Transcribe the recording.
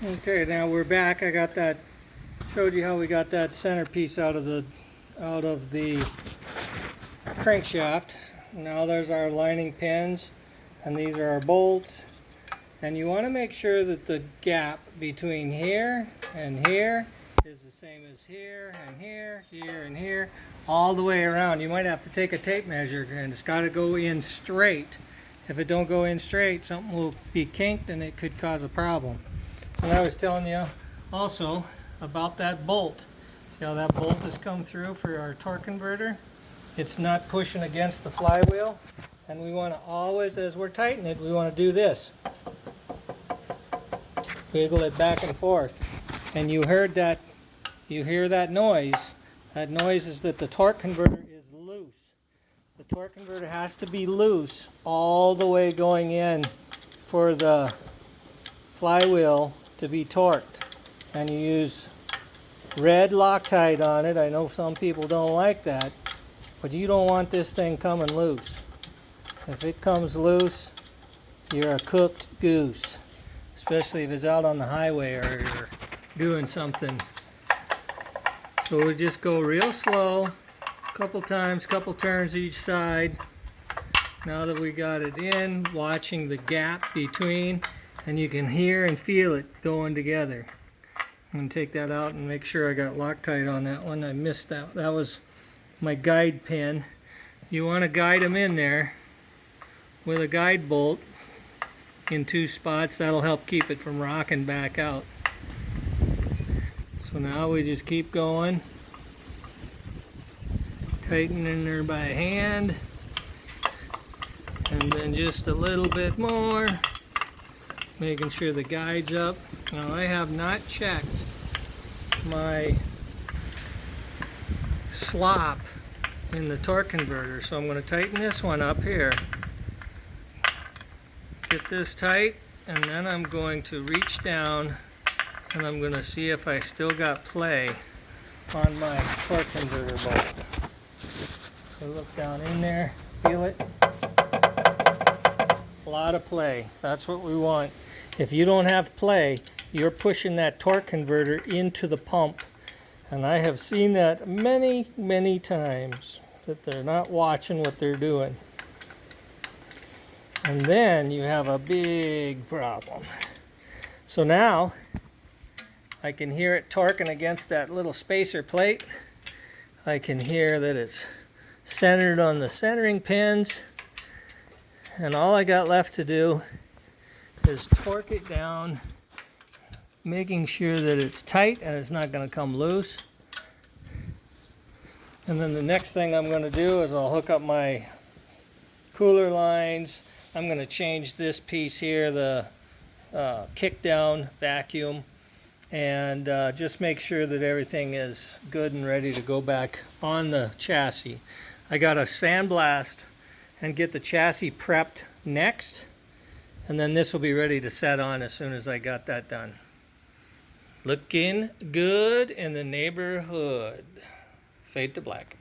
Okay, now we're back. I got that, showed you how we got that centerpiece out of the crankshaft. Now there's our lining pins, and these are our bolts. And you want to make sure that the gap between here and here is the same as here and here, here and here, all the way around. You might have to take a tape measure, and it's got to go in straight. If it don't go in straight, something will be kinked and it could cause a problem. And I was telling you also about that bolt. See how that bolt has come through for our torque converter? It's not pushing against the flywheel. And we want to always, as we're tightening it, we want to do this. Wiggle it back and forth. And you heard that, you hear that noise. That noise is that the torque converter is loose. The torque converter has to be loose all the way going in for the flywheel to be torqued. And you use red Loctite on it. I know some people don't like that, but you don't want this thing coming loose. If it comes loose, you're a cooked goose, especially if it's out on the highway or you're doing something. So we'll just go real slow, a couple times, couple turns each side. Now that we got it in, watching the gap between, and you can hear and feel it going together. I'm going to take that out and make sure I got Loctite on that one. I missed that. That was my guide pin. You want to guide them in there with a guide bolt in 2 spots. That'll help keep it from rocking back out. So now we just keep going, tightening her by hand, and then just a little bit more, making sure the guide's up. Now I have not checked my slop in the torque converter, so I'm going to tighten this one up here. Get this tight, and then I'm going to reach down and I'm going to see if I still got play on my torque converter bolt. So look down in there, feel it. A lot of play. That's what we want. If you don't have play, you're pushing that torque converter into the pump. And I have seen that many, many times, that they're not watching what they're doing. And then you have a big problem. So now I can hear it torquing against that little spacer plate. I can hear that it's centered on the centering pins. And all I got left to do is torque it down, making sure that it's tight and it's not going to come loose. And then the next thing I'm going to do is I'll hook up my cooler lines. I'm going to change this piece here, the kick down vacuum, and just make sure that everything is good and ready to go back on the chassis. I got to sandblast and get the chassis prepped next, and then this will be ready to set on as soon as I got that done. Looking good in the neighborhood. Fade to black.